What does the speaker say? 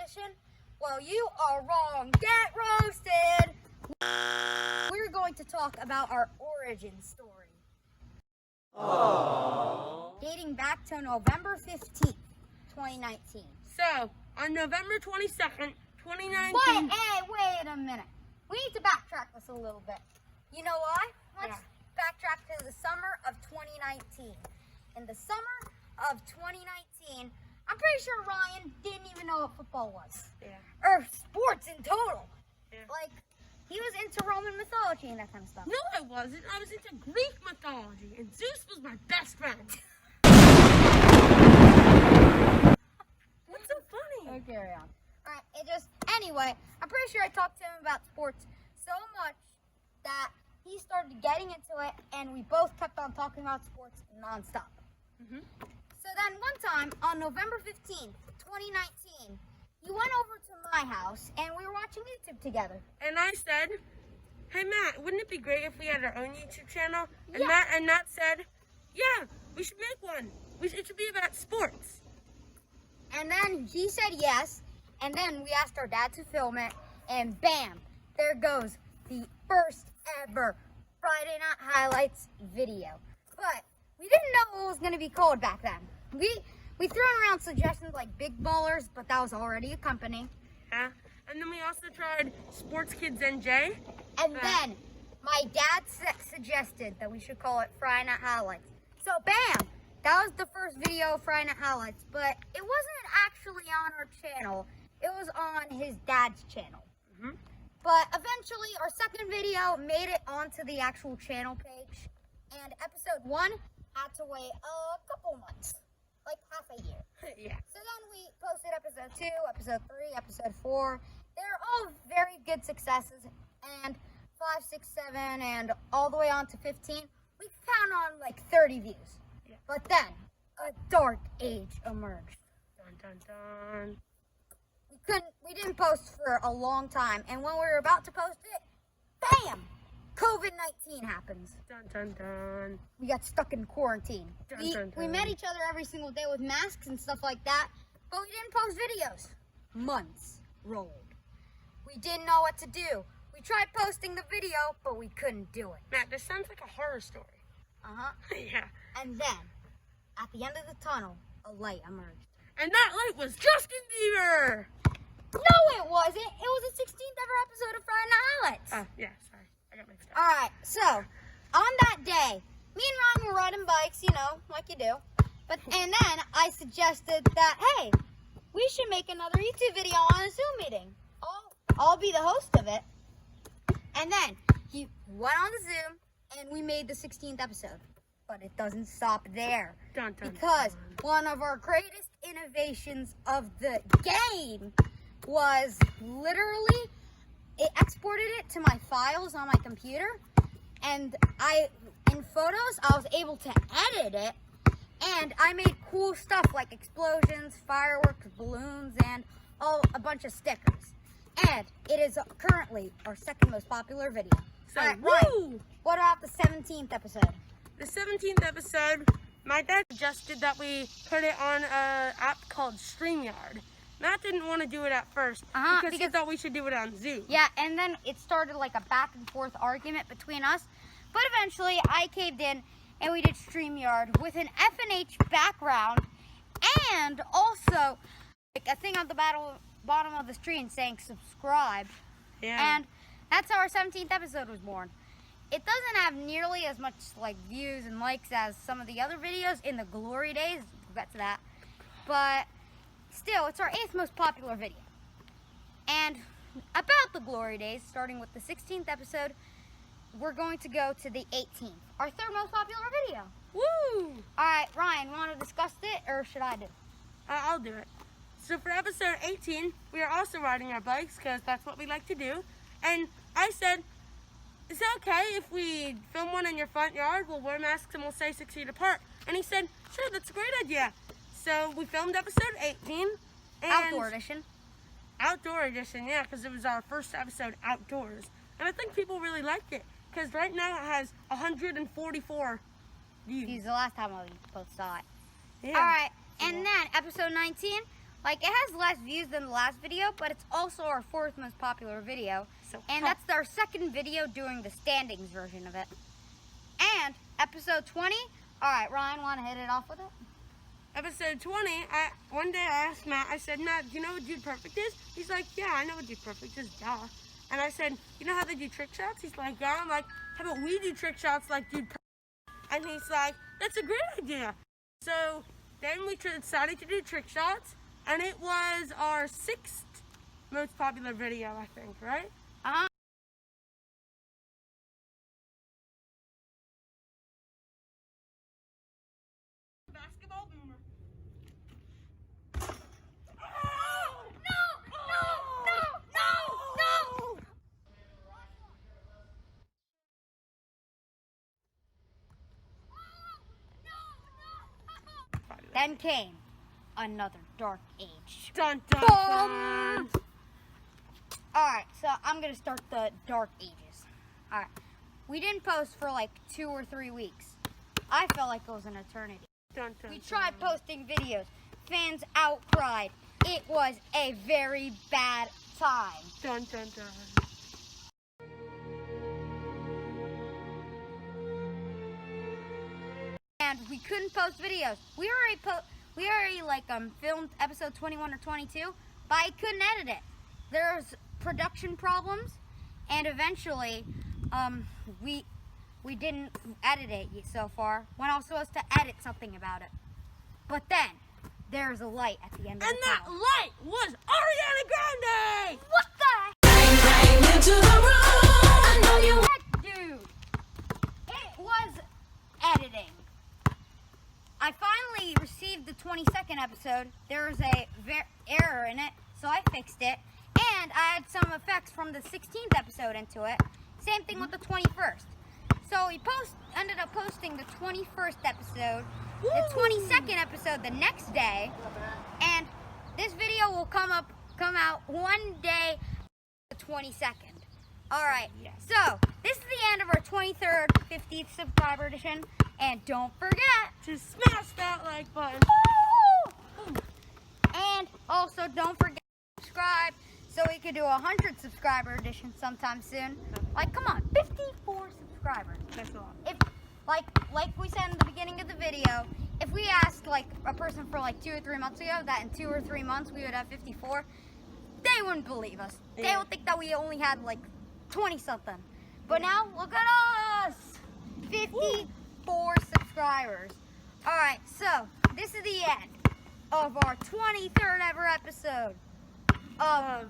edition? Well, you are wrong. Get roasted. We're going to talk about our origin story. Aww. Dating back to November 15th, 2019. So, on November 22nd, 2019... Wait a minute. We need to backtrack this a little bit. You know why? Let's backtrack to the summer of 2019. In the summer of 2019, I'm pretty sure Ryan didn't even know what football was. Yeah. Or sports in total. Yeah. Like, he was into Roman mythology and that kind of stuff. No, I wasn't. I was into Greek mythology, and Zeus was my best friend. What's so funny? Okay, carry on. Alright, anyway, I'm pretty sure I talked to him about sports so much that he started getting into it, and we both kept on talking about sports nonstop. Mm-hmm. So then one time, on November 15th, 2019, he went over to my house, and we were watching YouTube together. And I said, hey, Matt, wouldn't it be great if we had our own YouTube channel? And Yeah. Matt said, yeah, we should make one. It should be about sports. And then he said yes, and then we asked our dad to film it, and bam, there goes the first ever Friday Night Highlights video. But we didn't know what it was going to be called back then. We threw around suggestions like Big Ballers, but that was already a company. Yeah. And then we also tried Sports Kids NJ. And then my dad suggested that we should call it Friday Night Highlights. So bam, that was the first video of Friday Night Highlights, but it wasn't actually on our channel. It was on his dad's channel. Mm-hmm. But eventually our second video made it onto the actual channel page. And episode 1 had to wait a couple months, like half a year. Yeah. So then we posted episode 2, episode 3, episode 4. They're all very good successes. And 5, 6, 7, and all the way on to 15. We found on like 30 views. Yeah. But then a dark age emerged. Dun, dun, dun. We didn't post for a long time. And when we were about to post it, bam! COVID-19 happens. Dun, dun, dun. We got stuck in quarantine. Dun, We dun, dun. met each other every single day with masks and stuff like that, but we didn't post videos. Months rolled. We didn't know what to do. We tried posting the video, but we couldn't do it. Matt, this sounds like a horror story. Uh-huh. Yeah. And then, at the end of the tunnel, a light emerged. And that light was Justin Bieber! No, it wasn't. It was the 16th ever episode of Friday Night Highlights. Oh, yeah, sorry. I got mixed up. Alright, so, on that day, me and Ryan were riding bikes, you know, like you do. And then I suggested that, hey, we should make another YouTube video on a Zoom meeting. I'll be the host of it. And then he went on the Zoom, and we made the 16th episode. But it doesn't stop there. Dun, dun, Because dun. one of our greatest innovations of the game was literally, it exported it to my files on my computer. And in Photos, I was able to edit it. And I made cool stuff like explosions, fireworks, balloons, and a bunch of stickers. And it is currently our second most popular video. So, Alright, woo! Ryan, what about the 17th episode? The 17th episode, my dad suggested that we put it on an app called StreamYard. Matt didn't want to do it at first because he thought we should do it on Zoom. Yeah, and then it started like a back and forth argument between us. But eventually I caved in and we did StreamYard with an FNH background and also like a thing on the bottom of the screen saying subscribe. Yeah. And that's how our 17th episode was born. It doesn't have nearly as much like views and likes as some of the other videos in the glory days. We'll get to that. But still, it's our 8th most popular video. And about the glory days, starting with the 16th episode, we're going to go to the 18th, our 3rd most popular video. Woo! Alright, Ryan, want to discuss it or should I do? I'll do it. So for episode 18, we are also riding our bikes because that's what we like to do. And I said, is it okay if we film one in your front yard? We'll wear masks and we'll stay 6 feet apart. And he said, sure, that's a great idea. So we filmed episode 18. And Outdoor edition. Outdoor edition, yeah, because it was our first episode outdoors. And I think people really liked it because right now it has 144 views. He's the last time I both saw it. Yeah. Alright, and then episode 19, Like, it has less views than the last video, but it's also our 4th most popular video. So And that's our 2nd video doing the standings version of it. And episode 20. All right, Ryan, want to hit it off with it? Episode 20, one day I asked Matt, I said, Matt, do you know what Dude Perfect is? He's like, yeah, I know what Dude Perfect is, duh. And I said, you know how they do trick shots? He's like, yeah. I'm like, how about we do trick shots like Dude Perfect? And he's like, that's a great idea. So then we decided to do trick shots, and it was our 6th most popular video, I think, right? Basketball boomer. Then came another dark age. Dun, dun, Boom! dun. Alright, so I'm going to start the dark ages. Alright, we didn't post for like 2 or 3 weeks. I felt like it was an eternity. Dun, dun, We tried posting videos. Fans outcried. It was a very bad time. Dun, dun, dun. And we couldn't post videos. We already filmed episode 21 or 22, but I couldn't edit it. There's production problems, and eventually, we didn't edit it so far when I was supposed to edit something about it. But then there's a light at the end of And the that tunnel. light was Ariana Grande! What the Bang into the room. I know you. heck, dude? It was editing. I finally received the 22nd episode. There was a error in it, so I fixed it. And I had some effects from the 16th episode into it. Same thing with the 21st. So we ended up posting the 21st episode, the 22nd episode the next day, and this video will come out one day, the 22nd. All right. Yes. So this is the end of our 23rd, 50th subscriber edition, and don't forget. To smash that like button. And also don't forget to subscribe so we could do a 100 subscriber edition sometime soon. Like, come on, 54 subscribers. That's a lot. If like we said in the beginning of the video, if we asked like a person for like 2 or 3 months ago that in 2 or 3 months we would have 54, they wouldn't believe us. They Yeah. would think that we only had like 20 something. But now look at us, 54 subscribers. All right, so this is the end of our 23rd ever episode of